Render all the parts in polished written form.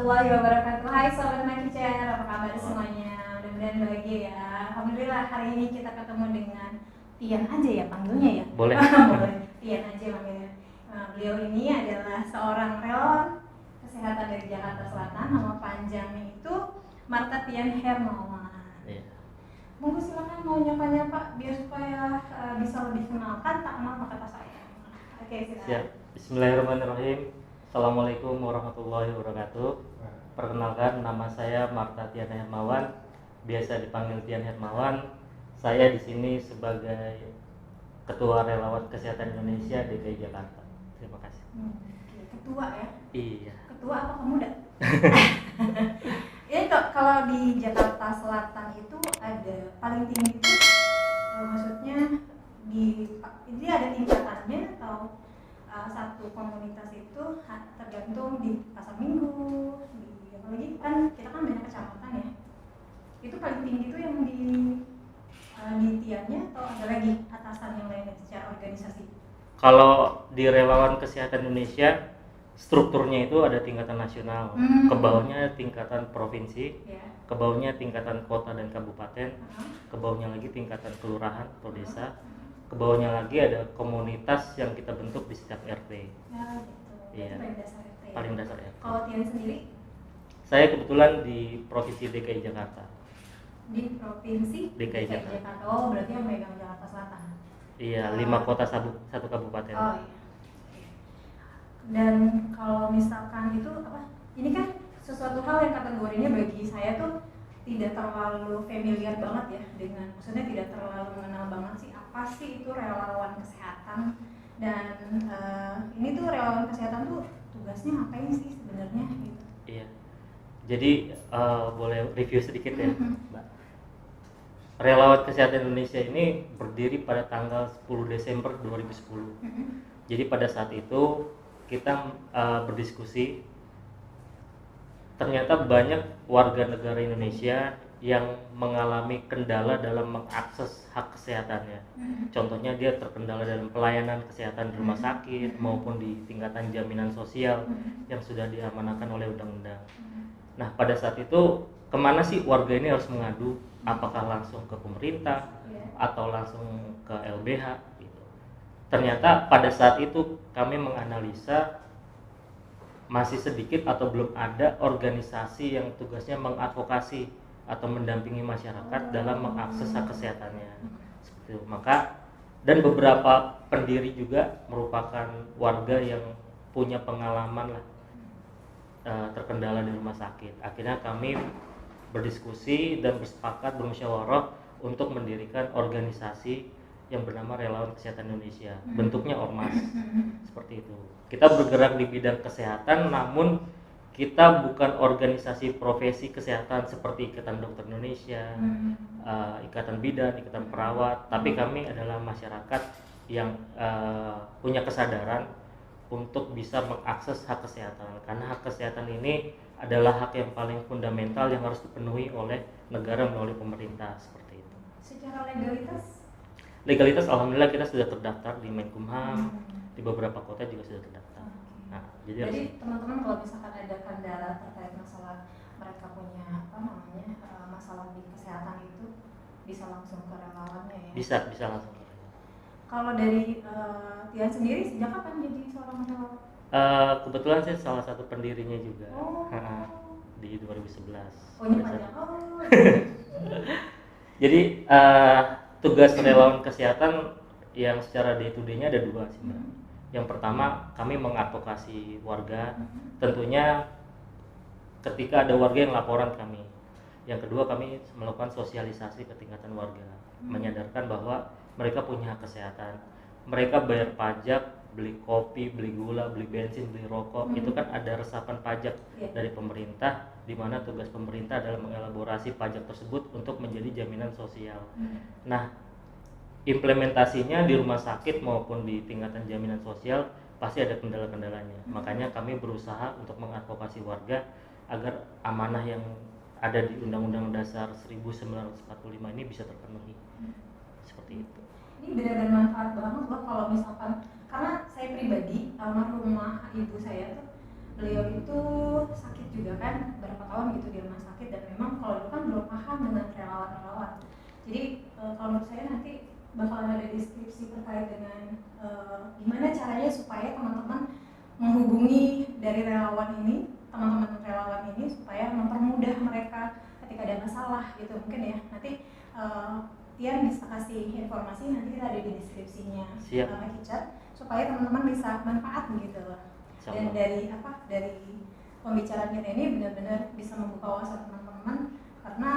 warahmatullahi wabarakatuh. Hai Sobat Maki Chair, apa kabar semuanya? Mudah-mudahan bahagia ya. Alhamdulillah hari ini kita ketemu dengan Tian aja ya panggilnya ya? Boleh. Boleh, Tian aja panggilnya. Beliau ini adalah seorang relawan kesehatan dari Jakarta Selatan. Nama panjangnya itu Marta Tian Hermawan. Iya. Monggo silakan mau nyapa-nyapa biar supaya bisa lebih kenalkan, tak kenal maka tak sayang. Oke, silakan. Siap. Bismillahirrahmanirrahim. Assalamualaikum warahmatullahi wabarakatuh. Perkenalkan, nama saya Marta Tian Hermawan, biasa dipanggil Tian Hermawan. Saya di sini sebagai Ketua Relawan Kesehatan Indonesia DKI Jakarta. Terima kasih. Ketua ya? Iya. Ketua apa pemuda? Ini kalau di Jakarta Selatan itu ada paling tinggi itu maksudnya ini ada tingkatannya atau satu komunitas itu tergantung di pasar minggu, apalagi kan kita kan banyak kecamatan ya. Itu paling tinggi itu yang di Tiannya atau ada lagi atasan yang lainnya secara organisasi? Kalau di Relawan Kesehatan Indonesia, strukturnya itu ada tingkatan nasional, ke bawahnya tingkatan provinsi, ke bawahnya tingkatan kota dan kabupaten, ke bawahnya lagi tingkatan kelurahan atau desa, ke bawahnya lagi ada komunitas yang kita bentuk di setiap RT. Ya gitu. Iya. Paling dasar RT. Paling dasar ya. Kalau Tian sendiri? Saya kebetulan di Provinsi DKI Jakarta. Di Provinsi DKI Jakarta. Oh, berarti yang megang Jakarta Selatan. Iya, 5 kota satu kabupaten. Oh iya. Dan kalau misalkan itu apa? Ini kan sesuatu hal yang kategorinya bagi saya tuh tidak terlalu familiar banget ya dengan, maksudnya tidak terlalu mengenal banget sih apa sih itu relawan kesehatan dan ini tuh relawan kesehatan tuh tugasnya ngapain sih sebenarnya gitu. Iya. Jadi boleh review sedikit ya, Mbak. Relawan Kesehatan Indonesia ini berdiri pada tanggal 10 Desember 2010. Jadi pada saat itu kita berdiskusi, ternyata banyak warga negara Indonesia yang mengalami kendala dalam mengakses hak kesehatannya. Contohnya dia terkendala dalam pelayanan kesehatan di rumah sakit maupun di tingkatan jaminan sosial yang sudah diamanahkan oleh undang-undang. Nah, pada saat itu kemana sih warga ini harus mengadu? Apakah langsung ke pemerintah atau langsung ke LBH gitu. Ternyata pada saat itu kami menganalisa masih sedikit atau belum ada organisasi yang tugasnya mengadvokasi atau mendampingi masyarakat dalam mengakses hak kesehatannya. Seperti itu. Maka dan beberapa pendiri juga merupakan warga yang punya pengalaman lah terkendala di rumah sakit. Akhirnya kami berdiskusi dan bersepakat bermusyawarah untuk mendirikan organisasi yang bernama Relawan Kesehatan Indonesia. Bentuknya ormas. Seperti itu. Kita bergerak di bidang kesehatan, namun kita bukan organisasi profesi kesehatan seperti Ikatan Dokter Indonesia, Ikatan Bidan, Ikatan Perawat, tapi kami adalah masyarakat yang punya kesadaran untuk bisa mengakses hak kesehatan, karena hak kesehatan ini adalah hak yang paling fundamental yang harus dipenuhi oleh negara melalui pemerintah, seperti itu. Secara legalitas? Legalitas alhamdulillah kita sudah terdaftar di Menkumham, di beberapa kota juga sudah terdaftar. Nah, jadi teman-teman kalau misalkan ada kendala terkait masalah mereka punya apa namanya masalah di kesehatan itu bisa langsung ke relawannya ya? Bisa langsung. Kalau dari Tian sendiri sejak kapan jadi seorang relawan? Kebetulan saya salah satu pendirinya juga. Di 2011. Oh, ini panjang. Jadi tugas relawan kesehatan yang secara day to day-nya ada dua sih, Mbak. Yang pertama, kami mengadvokasi warga. Tentunya ketika ada warga yang laporan kami. Yang kedua, kami melakukan sosialisasi ke tingkatan warga, menyadarkan bahwa mereka punya hak kesehatan. Mereka bayar pajak, beli kopi, beli gula, beli bensin, beli rokok, itu kan ada resapan pajak dari pemerintah, di mana tugas pemerintah adalah mengelaborasi pajak tersebut untuk menjadi jaminan sosial. Nah, implementasinya di rumah sakit maupun di tingkatan jaminan sosial pasti ada kendala-kendalanya. Makanya kami berusaha untuk mengadvokasi warga agar amanah yang ada di Undang-Undang Dasar 1945 ini bisa terpenuhi. Seperti itu. Ini benar-benar manfaat banget loh kalau misalkan, karena saya pribadi almarhumah ibu saya tuh beliau itu sakit juga kan berapa tahun gitu di rumah sakit, dan memang kalau dulu kan belum paham dengan relawan-relawan. Jadi kalau menurut saya nanti bakalan ada deskripsi terkait dengan gimana caranya supaya teman-teman menghubungi dari relawan ini, teman-teman relawan ini, supaya mempermudah mereka ketika ada masalah gitu mungkin ya. Nanti Tian bisa kasih informasi, nanti kita ada di deskripsinya Kicat, supaya teman-teman bisa manfaat gitu loh. Dan dari pembicaraan kita ini benar-benar bisa membuka wawasan teman-teman, karena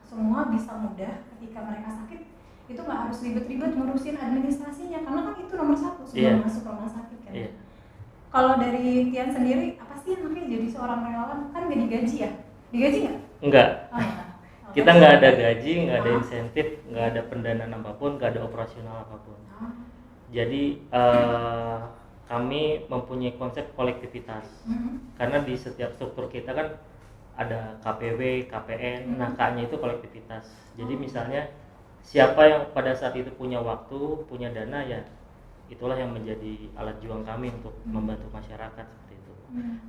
semua bisa mudah ketika mereka sakit. Itu nggak harus ribet-ribet ngurusin administrasinya, karena kan itu nomor satu sebelum masuk rumah sakit kan. Kalau dari Tian sendiri, apa sih yang makanya jadi seorang relawan? Kan nggak digaji ya? Digaji nggak? Enggak. Kita nggak ada gaji, nggak ada insentif, nggak ada pendanaan apapun, nggak ada operasional apapun. Jadi kami mempunyai konsep kolektivitas. Karena di setiap struktur kita kan ada KPW, KPN, nah K-nya itu kolektivitas. Jadi misalnya siapa yang pada saat itu punya waktu, punya dana, ya itulah yang menjadi alat juang kami untuk membantu masyarakat seperti itu.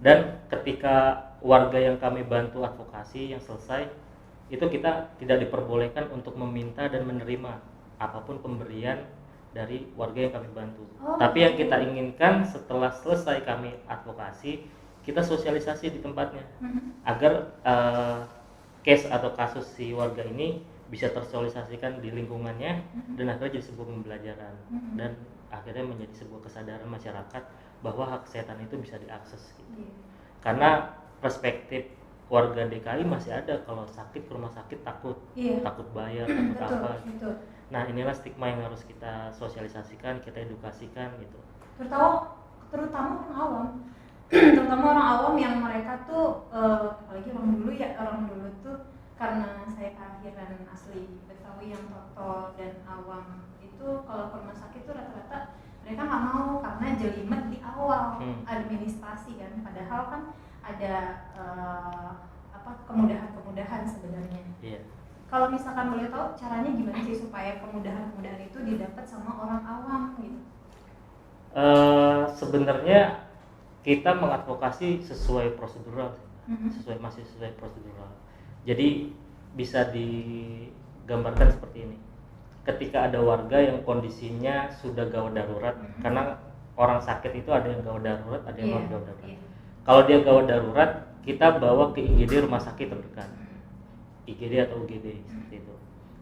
Dan ketika warga yang kami bantu advokasi yang selesai, itu kita tidak diperbolehkan untuk meminta dan menerima apapun pemberian dari warga yang kami bantu. Tapi yang kita inginkan setelah selesai kami advokasi, kita sosialisasi di tempatnya agar case atau kasus si warga ini bisa tersosialisasikan di lingkungannya dan akhirnya jadi sebuah pembelajaran dan akhirnya menjadi sebuah kesadaran masyarakat bahwa hak kesehatan itu bisa diakses gitu. Karena perspektif warga DKI masih ada, kalau sakit ke rumah sakit takut bayar, takut apa. Nah inilah stigma yang harus kita sosialisasikan, kita edukasikan gitu. Terutama orang awam, terutama orang awam yang mereka tuh apalagi orang dulu tuh, karena saya kelahiran asli Betawi yang total dan awam itu, kalau ke rumah sakit tuh rata-rata mereka nggak mau karena jelimet di awal administrasi kan, padahal kan ada kemudahan-kemudahan sebenarnya. Kalau misalkan boleh tahu caranya gimana sih supaya kemudahan-kemudahan itu didapat sama orang awam gitu? Sebenarnya kita mengadvokasi sesuai prosedural, sesuai prosedural. Jadi bisa digambarkan seperti ini. Ketika ada warga yang kondisinya sudah gawat darurat, karena orang sakit itu ada yang gawat darurat, ada yang non gawat darurat. Kalau dia gawat darurat, kita bawa ke IGD rumah sakit terdekat, IGD atau UGD seperti itu.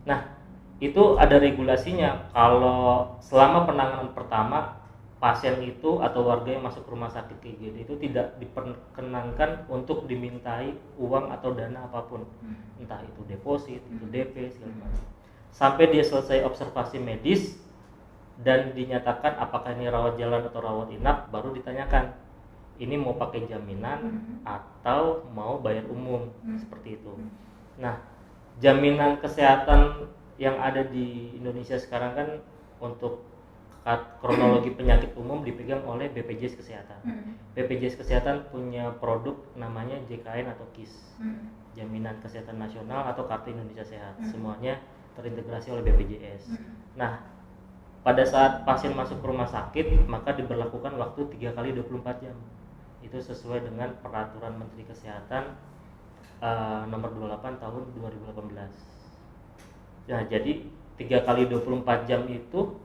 Nah, itu ada regulasinya. Kalau selama penanganan pertama, pasien itu atau warga yang masuk rumah sakit ke IGD itu tidak diperkenankan untuk dimintai uang atau dana apapun, entah itu deposit, itu DP, segala macam. Sampai dia selesai observasi medis dan dinyatakan apakah ini rawat jalan atau rawat inap, baru ditanyakan ini mau pakai jaminan atau mau bayar umum, seperti itu. Nah, jaminan kesehatan yang ada di Indonesia sekarang kan untuk kronologi penyakit umum dipegang oleh BPJS Kesehatan. BPJS Kesehatan punya produk namanya JKN atau KIS, Jaminan Kesehatan Nasional atau Kartu Indonesia Sehat. Semuanya terintegrasi oleh BPJS. Nah, pada saat pasien masuk ke rumah sakit, maka diberlakukan waktu 3 kali 24 jam. Itu sesuai dengan Peraturan Menteri Kesehatan nomor 28 tahun 2018. Nah, jadi 3 kali 24 jam itu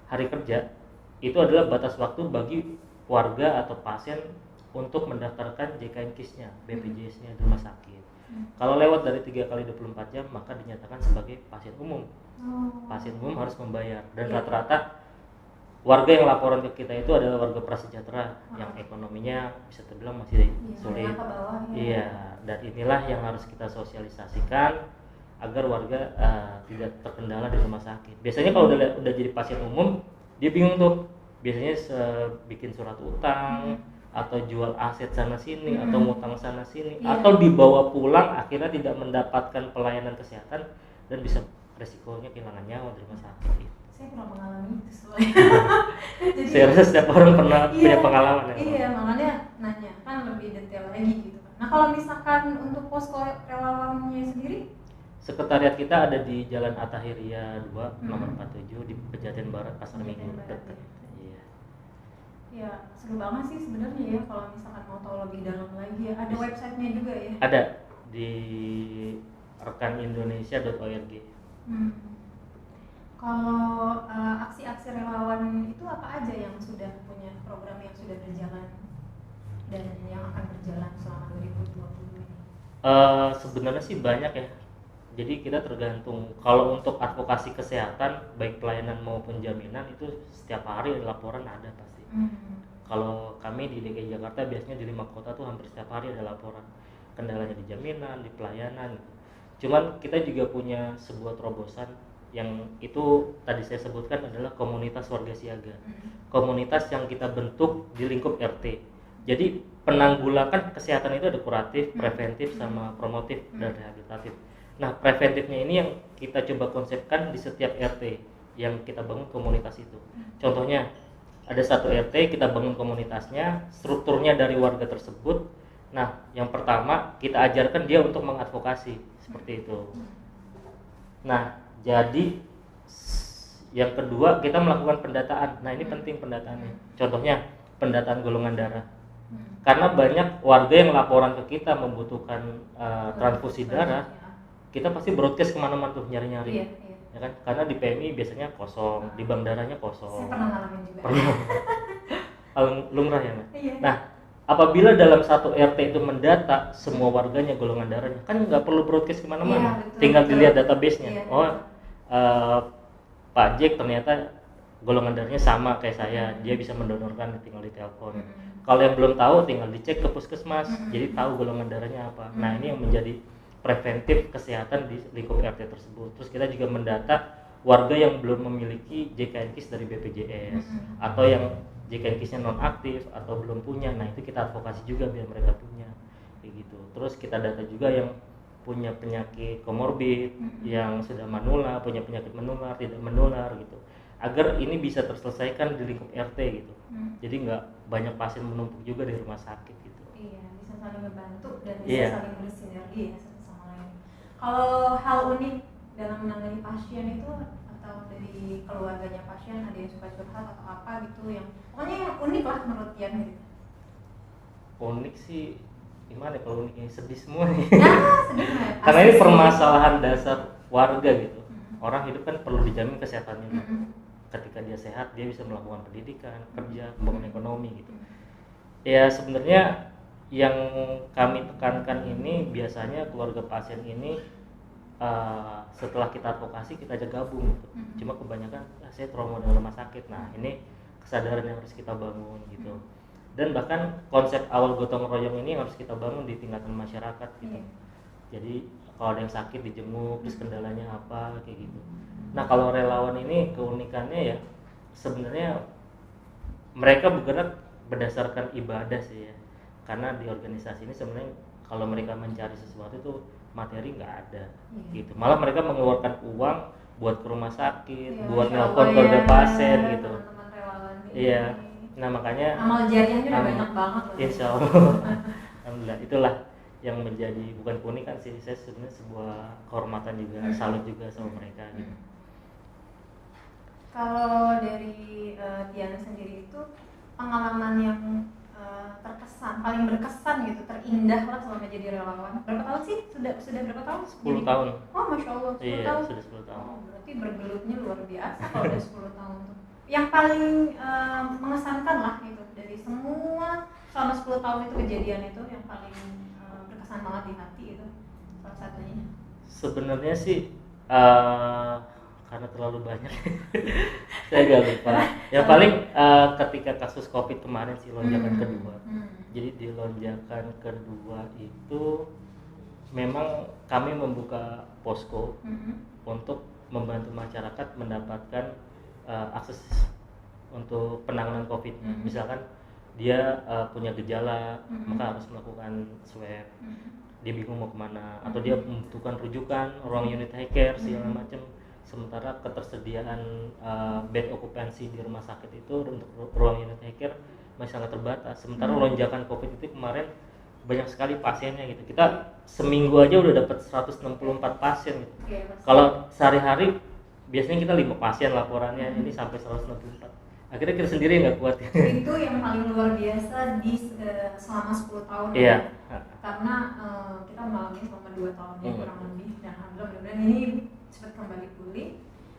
hari kerja, itu adalah batas waktu bagi warga atau pasien untuk mendaftarkan JKN KIS-nya, BPJS-nya di rumah sakit. Kalau lewat dari 3 kali 24 jam, maka dinyatakan sebagai pasien umum. Pasien umum harus membayar, dan rata-rata warga yang laporan ke kita itu adalah warga prasejahtera yang ekonominya bisa terbilang masih sulit. Iya, dan inilah yang harus kita sosialisasikan agar warga tidak terkendala di rumah sakit. Biasanya kalau udah jadi pasien umum, dia bingung tuh. Biasanya bikin surat utang atau jual aset sana sini atau ngutang sana sini atau dibawa pulang, akhirnya tidak mendapatkan pelayanan kesehatan dan bisa resikonya kehilangan nyawa di rumah sakit. Saya pernah mengalami itu soalnya. Jadi, saya rasa setiap orang pernah punya pengalaman ya. Iya, makanya nanya kan lebih detail lagi gitu. Nah, kalau misalkan untuk posko relawannya sendiri, sekretariat kita ada di Jalan Attahiria 2 nomor 47 di Pejaten Barat, Pasar Minggu dekat. Iya. Ya, seru banget sih sebenarnya ya kalau misalkan mau tahu lebih dalam lagi ya. Ada websitenya juga ya. Ada di rekanindonesia.org. Hmm. Kalau aksi-aksi relawan itu apa aja yang sudah punya program yang sudah berjalan dan yang akan berjalan selama 2020 ini? Sebenarnya sih banyak ya. Jadi kita tergantung. Kalau untuk advokasi kesehatan, baik pelayanan maupun jaminan itu setiap hari laporan ada pasti. Kalau kami di DKI Jakarta biasanya di 5 kota tuh hampir setiap hari ada laporan. Kendalanya di jaminan, di pelayanan. Cuman kita juga punya sebuah terobosan yang itu tadi saya sebutkan adalah komunitas warga siaga. Komunitas yang kita bentuk di lingkup RT. Jadi penanggulangan kesehatan itu ada kuratif, preventif, sama promotif dan rehabilitatif. Nah, preventifnya ini yang kita coba konsepkan di setiap RT yang kita bangun komunitas itu. Contohnya, ada satu RT kita bangun komunitasnya, strukturnya dari warga tersebut. Nah, yang pertama kita ajarkan dia untuk mengadvokasi, seperti itu. Nah, jadi yang kedua kita melakukan pendataan. Nah, ini penting pendataannya. Contohnya, pendataan golongan darah. Karena banyak warga yang laporan ke kita membutuhkan transfusi darah, kita pasti broadcast kemana-mana tuh nyari-nyari. Iya. Ya kan? Karena di PMI biasanya kosong, di bank darahnya Saya kosong. pernah ngalamin juga. Lumrah ya, Mbak? Iya. Nah, apabila dalam satu RT itu mendata semua warganya golongan darahnya, kan nggak perlu broadcast kemana-mana, Iya, betul, tinggal betul. dilihat database-nya. Iya, Oh, Pak Jack ternyata golongan darahnya sama kayak saya, dia bisa mendonorkan, tinggal ditelepon. Kalau yang belum tahu, tinggal dicek ke puskesmas, jadi tahu golongan darahnya apa. Nah, ini yang menjadi preventif kesehatan di lingkup RT tersebut. Terus kita juga mendata warga yang belum memiliki JKNKIS dari BPJS atau yang JKNKIS-nya non aktif atau belum punya. Nah, itu kita advokasi juga biar mereka punya kayak gitu. Terus kita data juga yang punya penyakit komorbid, yang sudah manula, punya penyakit menular, tidak menular gitu, agar ini bisa terselesaikan di lingkup RT gitu. Jadi nggak banyak pasien menumpuk juga di rumah sakit gitu. Iya, bisa saling membantu dan bisa Iya. saling bersinergi ya satu sama lain. Kalau hal unik dalam menangani pasien itu atau dari keluarganya pasien, ada yang suka curhat atau apa gitu yang pokoknya yang unik lah menurut Tian gitu. Unik sih gimana kalau unik ini, sedih semua nih. Ya, sedih lah ya. Karena ini Pasti permasalahan dasar warga gitu. Orang hidup kan perlu dijamin kesehatannya. Ketika dia sehat, dia bisa melakukan pendidikan, kerja, membangun ekonomi gitu. Ya sebenarnya yang kami tekankan ini biasanya keluarga pasien ini setelah kita advokasi kita ajak gabung gitu. Cuma kebanyakan saya trauma dengan rumah sakit. Nah, ini kesadaran yang harus kita bangun gitu. Dan bahkan konsep awal gotong royong ini harus kita bangun di tingkatan masyarakat gitu. Jadi kalau ada yang sakit dijenguk, terus kendalanya apa kayak gitu. Nah, kalau relawan ini keunikannya ya sebenarnya mereka bergerak berdasarkan ibadah sih ya. Karena di organisasi ini sebenarnya kalau mereka mencari sesuatu itu materi nggak ada gitu. Malah mereka mengeluarkan uang buat ke rumah sakit, buat nelpon keluarga pasien gitu. Teman-teman relawan ini. Iya. Nah, makanya amal jariahnya udah banyak banget loh. Insya Allah. Alhamdulillah, itulah yang menjadi bukan keunikan sih, saya sebenarnya sebuah kehormatan juga, salut juga sama mereka gitu. Kalau dari Tiana sendiri itu pengalaman yang terkesan, paling berkesan gitu, terindah lah selama jadi relawan. Berapa tahun sih? Sudah berapa tahun? 10 tahun. Oh, Masya Allah, 10 Iya, tahun. sudah 10 tahun. Oh, berarti bergelutnya luar biasa kalau udah 10 tahun tuh. Yang paling mengesankan lah itu dari semua selama 10 tahun itu kejadian itu yang paling berkesan banget di hati itu salah satunya. Sebenarnya sih karena terlalu banyak saya gak lupa. Yang paling ketika kasus COVID kemarin sih lonjakan kedua. Jadi di lonjakan kedua itu memang kami membuka posko untuk membantu masyarakat mendapatkan akses untuk penanganan COVID. Misalkan dia punya gejala, maka harus melakukan swab. Dia bingung mau kemana, atau dia membutuhkan rujukan ruang unit high care segala macam. Sementara ketersediaan bed okupansi di rumah sakit itu untuk ruang unit high care masih sangat terbatas. Sementara lonjakan COVID itu kemarin banyak sekali pasiennya gitu. Kita seminggu aja udah dapat 164 pasien gitu. Kalau sehari-hari biasanya kita 5 pasien laporannya, ini sampai 164. akhirnya kita sendiri nggak kuat. Itu yang paling luar biasa di selama 10 tahun. Iya. Karena kita mengalami selama 2 tahun ya kurang lebih, dan alhamdulillah mudah-mudahan ini cepat kembali pulih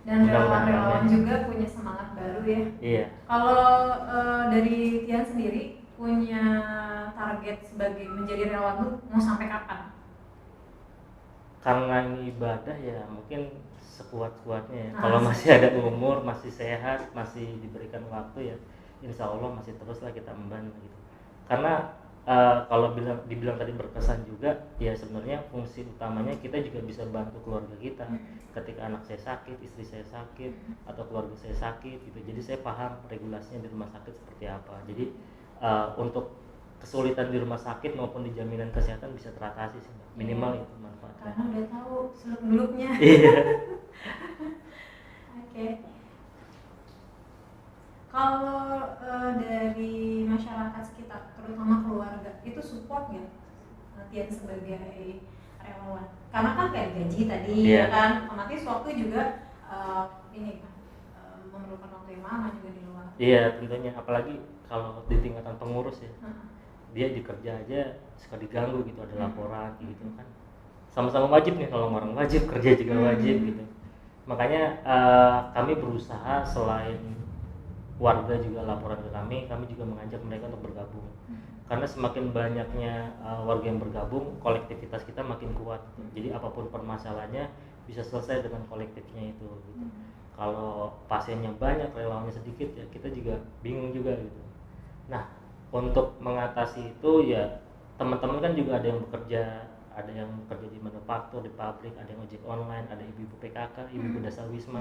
dan relawan-relawan juga punya semangat baru ya. Iya. Kalau dari Tian sendiri punya target sebagai menjadi relawan tuh mau sampai kapan? Karena ini ibadah ya mungkin sekuat-kuatnya ya. Kalau masih ada umur, masih sehat, masih diberikan waktu ya insya Allah masih teruslah kita membantu gitu. Karena kalau dibilang tadi berkesan juga ya sebenarnya fungsi utamanya kita juga bisa bantu keluarga kita ketika anak saya sakit, istri saya sakit, atau keluarga saya sakit gitu. Jadi saya paham regulasinya di rumah sakit seperti apa. Jadi untuk kesulitan di rumah sakit maupun di jaminan kesehatan bisa teratasi sih, minimal itu manfaatnya. Karena udah tahu seluk beluknya. Iya. Oke. Kalau dari masyarakat sekitar, terutama keluarga, itu support nggak Tian sebagai relawan? Karena kan kayak gaji tadi, ya kan, otomatis waktu juga ini kan memerlukan waktu yang lama juga di luar. Iya tentunya, apalagi kalau di tingkatan pengurus ya, dia di kerja aja suka diganggu gitu, ada laporan gitu kan. Sama-sama wajib nih, kalau orang wajib kerja juga wajib gitu. Makanya kami berusaha selain warga juga laporan ke kami juga mengajak mereka untuk bergabung. Karena semakin banyaknya warga yang bergabung, kolektivitas kita makin kuat. Jadi apapun permasalahannya bisa selesai dengan kolektifnya itu. Gitu. Kalau pasiennya banyak, relawannya sedikit ya kita juga bingung juga gitu. Nah untuk mengatasi itu ya teman-teman kan juga ada yang bekerja di manufaktur, di pabrik, ada yang ojek online, ada ibu-ibu PKK, ibu-ibu dasar wisma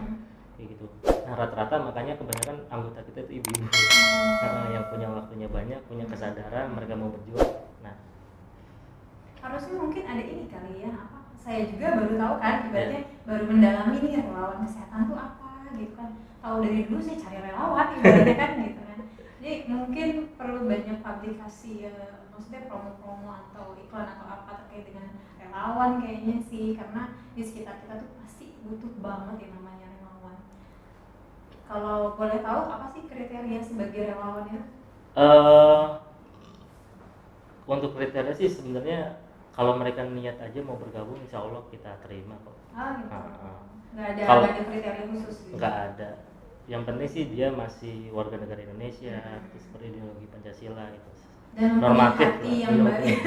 kayak gitu. Nah rata-rata makanya kebanyakan anggota kita itu ibu-ibu yang punya waktunya banyak, punya kesadaran, mereka mau berjuang. Nah harusnya mungkin ada ini kali ya, apa? Saya juga baru tahu kan, ibaratnya baru mendalami nih relawan kesehatan tuh apa gitu kan. Tahu dari dulu saya cari relawan ibaratnya kan gitu kan. Jadi mungkin perlu banyak publikasi maksudnya promo-promo atau iklan atau apa terkait dengan relawan kayaknya sih, karena di sekitar kita tuh pasti butuh banget yang namanya relawan. Kalau boleh tahu apa sih kriteria sebagai relawan itu? Untuk kriteria sih sebenarnya kalau mereka niat aja mau bergabung insya Allah kita terima kok. Gitu. Nggak ada kriteria khusus gitu? Nggak ada. Yang penting sih dia masih warga negara Indonesia, terus berideologi Pancasila itu. Dan normatif hati yang baik.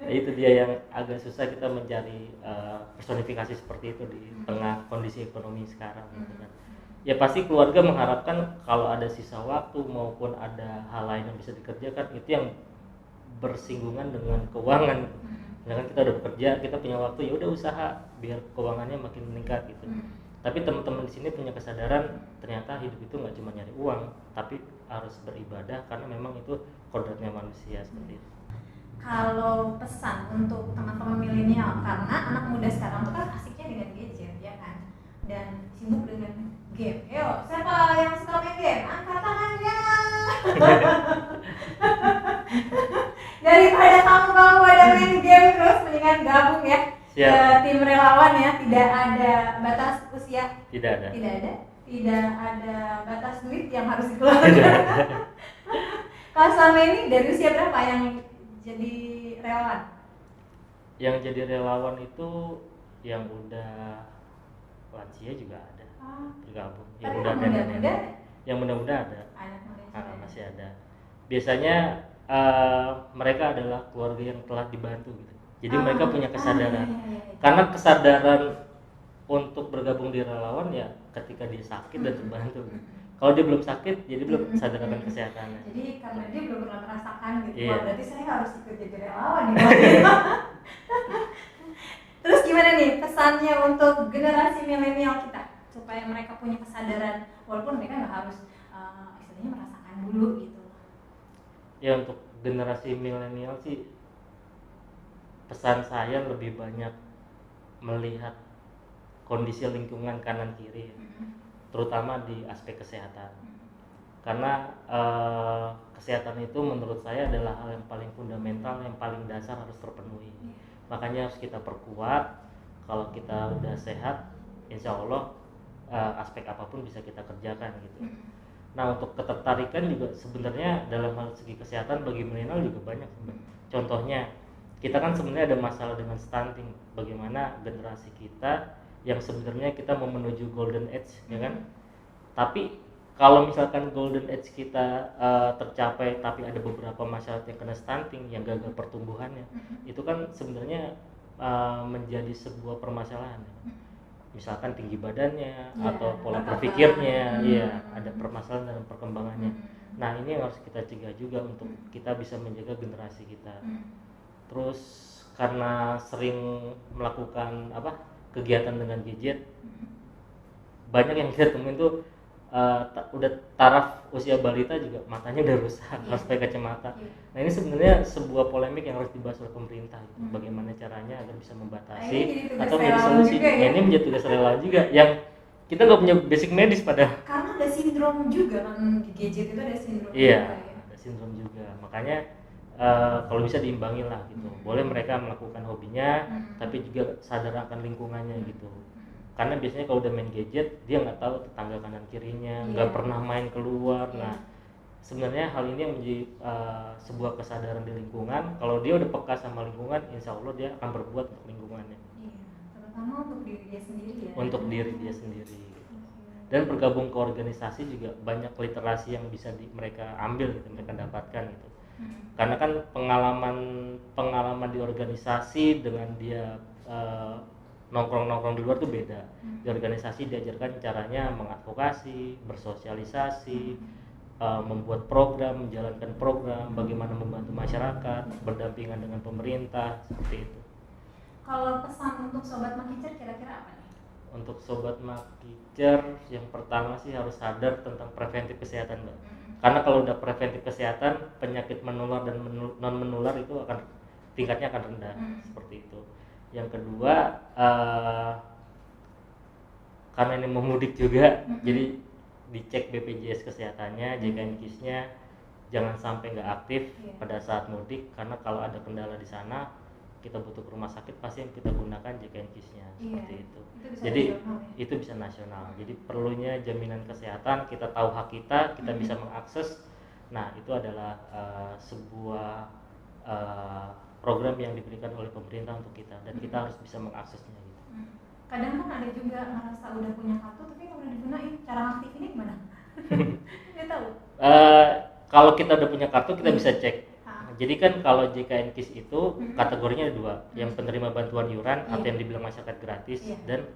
Itu dia yang agak susah kita mencari personifikasi seperti itu di tengah kondisi ekonomi sekarang gitu kan. Ya pasti keluarga mengharapkan kalau ada sisa waktu maupun ada hal lain yang bisa dikerjakan itu yang bersinggungan dengan keuangan. Misalkan kita udah bekerja, kita punya waktu, ya udah usaha biar keuangannya makin meningkat gitu. Tapi teman-teman di sini punya kesadaran ternyata hidup itu nggak cuma nyari uang, tapi harus beribadah karena memang itu kodratnya manusia seperti itu. Kalau pesan untuk teman-teman milenial, karena anak muda sekarang tuh kan asiknya dengan gadget ya kan, dan sibuk dengan game. Yo, siapa yang suka main game? Angkat tangannya. Daripada kamu pada main game terus, mendingan gabung ya. Ke tim relawan ya, tidak ada batas usia. Tidak ada batas duit yang harus dikeluarkan. Kalau selama ini dari usia berapa yang jadi relawan? Yang jadi relawan itu yang udah lansia juga ada bergabung. Yang muda ada. Masih ada. Biasanya mereka adalah keluarga yang telah dibantu gitu. Jadi mereka punya kesadaran. Karena kesadaran untuk bergabung di relawan ya ketika dia sakit dan terbantu. Kalau dia belum sakit, jadi belum sadar akan kesehatannya. Jadi karena dia belum pernah merasakan gitu, berarti saya harus ikut jadi relawan nih. Terus gimana nih pesannya untuk generasi milenial kita supaya mereka punya kesadaran walaupun mereka nggak harus istilahnya merasakan dulu gitu. Ya untuk generasi milenial sih pesan saya lebih banyak melihat kondisi lingkungan kanan kiri, terutama di aspek kesehatan. Karena kesehatan itu menurut saya adalah hal yang paling fundamental, yang paling dasar harus terpenuhi. Makanya harus kita perkuat. Kalau kita udah sehat, insya Allah aspek apapun bisa kita kerjakan gitu. Nah untuk ketertarikan juga sebenarnya dalam hal segi kesehatan bagi milenial juga banyak sebenarnya. Contohnya kita kan sebenarnya ada masalah dengan stunting, bagaimana generasi kita yang sebenarnya kita mau menuju golden age ya kan, tapi kalau misalkan golden age kita tercapai tapi ada beberapa masyarakat yang kena stunting, yang gagal pertumbuhannya, itu kan sebenarnya menjadi sebuah permasalahan. Misalkan tinggi badannya atau pola berpikirnya, ya ada permasalahan dalam perkembangannya. Nah ini yang harus kita cegah juga untuk kita bisa menjaga generasi kita. Terus karena sering melakukan kegiatan dengan gadget, banyak yang kita temuin tuh udah taraf usia balita juga matanya udah rusak, harus pakai kacamata. Nah ini sebenarnya sebuah polemik yang harus dibahas oleh pemerintah gitu. Bagaimana caranya agar bisa membatasi atau menjadi solusi. Ini menjadi tugas relawan juga yang kita nggak punya basic medis padahal. Karena ada sindrom juga kan di gadget itu ada sindrom. Iya, ada sindrom juga. Makanya kalau bisa diimbangi lah gitu. Boleh mereka melakukan hobinya, tapi juga sadar akan lingkungannya gitu. Karena biasanya kalau udah main gadget dia nggak tahu tetangga kanan kirinya, nggak pernah main keluar. Nah sebenarnya hal ini yang menjadi sebuah kesadaran di lingkungan. Kalau dia udah peka sama lingkungan, insya Allah dia akan berbuat untuk lingkungannya. Terutama untuk diri dia sendiri ya. Untuk diri dia sendiri. Dan bergabung ke organisasi juga banyak literasi yang bisa mereka ambil gitu, mereka dapatkan gitu. Karena kan pengalaman di organisasi dengan dia nongkrong di luar tuh beda. Di organisasi diajarkan caranya mengadvokasi, bersosialisasi, membuat program, menjalankan program, bagaimana membantu masyarakat, berdampingan dengan pemerintah, seperti itu. Kalau pesan untuk Sobat Makicer kira-kira apa nih? Untuk Sobat Makicer yang pertama sih harus sadar tentang preventif kesehatan, Mbak. Karena kalau udah preventif kesehatan, penyakit menular dan non menular itu akan tingkatnya akan rendah, seperti itu. Yang kedua, karena ini memudik juga, jadi dicek BPJS kesehatannya, JKN KIS-nya, jangan sampai nggak aktif pada saat mudik, karena kalau ada kendala di sana kita butuh ke rumah sakit, pasti yang kita gunakan JKN KIS-nya, seperti itu. Jadi itu bisa nasional. Jadi perlunya jaminan kesehatan, kita tahu hak kita bisa mengakses. Nah itu adalah sebuah program yang diberikan oleh pemerintah untuk kita, dan kita harus bisa mengaksesnya gitu. Kadang kan ada juga ngerasa udah punya kartu tapi nggak pernah digunain, cara aktifnya gimana? Nggak tahu. Kalau kita udah punya kartu kita bisa cek. Jadi kan kalau JKN KIS itu kategorinya ada dua, yang penerima bantuan iuran atau yang dibilang masyarakat gratis, dan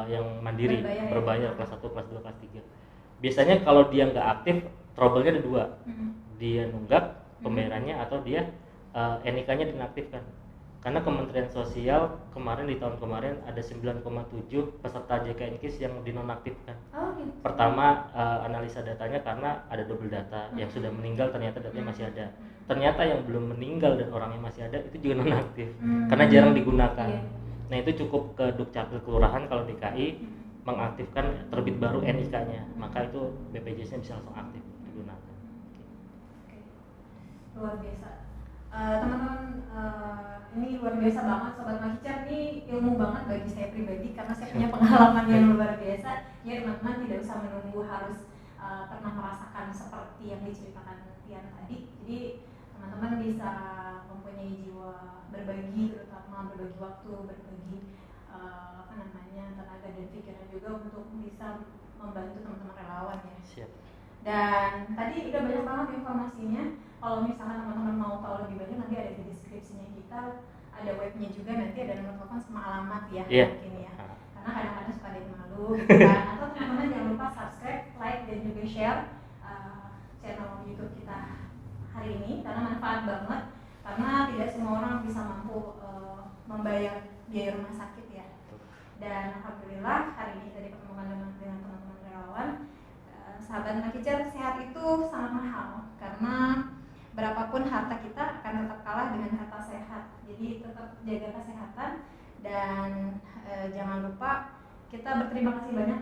yang mandiri berbayar kelas 1, kelas 2, kelas 3. Biasanya kalau dia nggak aktif, trouble-nya ada dua, dia nunggak pembayarannya atau dia NIK-nya dinaktifkan. Karena Kementerian Sosial di tahun kemarin ada 9,7 peserta JKN KIS yang dinonaktifkan. Pertama analisa datanya karena ada double data, yang sudah meninggal ternyata datanya masih ada. Ternyata yang belum meninggal dan orangnya masih ada itu juga nonaktif karena jarang digunakan. Nah itu cukup ke Dukcapil Kelurahan kalau DKI mengaktifkan terbit baru NIK-nya, maka itu BPJS-nya bisa langsung aktif digunakan. Luar biasa. Teman-teman, ini luar biasa banget Sobat Makicer, ini ilmu banget bagi saya pribadi karena saya punya pengalaman yang luar biasa. Ya teman-teman tidak usah menunggu harus pernah merasakan seperti yang diceritakan Tian tadi. Jadi teman-teman bisa mempunyai jiwa berbagi, terutama berbagi waktu, berbagi tenaga dan pikiran juga untuk bisa membantu teman-teman relawan ya. Siap. Dan tadi udah banyak banget informasinya. Kalau misalkan teman-teman mau tahu lebih banyak, nanti ada di deskripsinya kita, ada webnya juga, nanti ada nomor telepon sama alamat ya, mungkin ya. Karena kadang-kadang suka ada yang malu gitu kan. Atau teman-teman jangan lupa subscribe, like, dan juga share channel YouTube kita hari ini, karena manfaat banget. Karena tidak semua orang bisa mampu membayar biaya rumah sakit ya. Dan alhamdulillah hari ini kita dipertemukan dengan teman-teman relawan. Sahabat Makicer, sehat itu sangat mahal karena berapapun harta kita akan tetap kalah dengan harta sehat. Jadi tetap jaga kesehatan dan jangan lupa kita berterima kasih banyak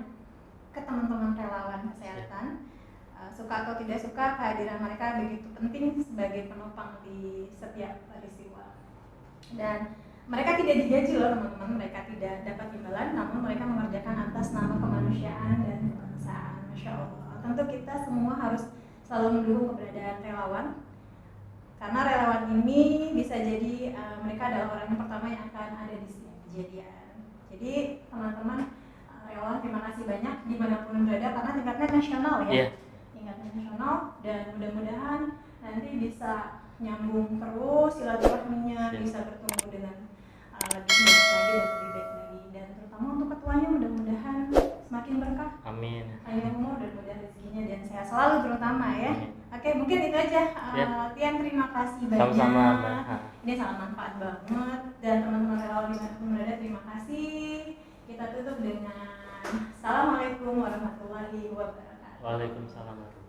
ke teman-teman relawan kesehatan. Suka atau tidak suka, kehadiran mereka begitu penting sebagai penopang di setiap peristiwa. Dan mereka tidak digaji loh teman-teman, mereka tidak dapat imbalan, namun mereka mengerjakan atas nama kemanusiaan dan kebangsaan. Masya Allah. Tentu kita semua harus selalu mendukung keberadaan relawan, karena relawan ini bisa jadi mereka adalah orang yang pertama yang akan ada di setiap kejadian. Jadi teman-teman, relawan terima kasih banyak dimanapun berada, karena tingkatnya nasional ya. Iya. Tingkatnya nasional, dan mudah-mudahan nanti bisa nyambung terus silaturahminya, bisa bertemu dengan lebih baik lagi dan lebih baik lagi, dan terutama untuk ketuanya mudah-mudahan semakin berkah, Amin. panjang umur dan mudah rezekinya dan sehat selalu terutama ya. Amin. Oke, mungkin itu aja. Ya. Tian, terima kasih banyak. Sama-sama, Mbak. Ini sangat manfaat banget, dan teman-teman relawan dimanapun berada terima kasih. Kita tutup dengan Assalamualaikum warahmatullahi wabarakatuh. Waalaikumsalam.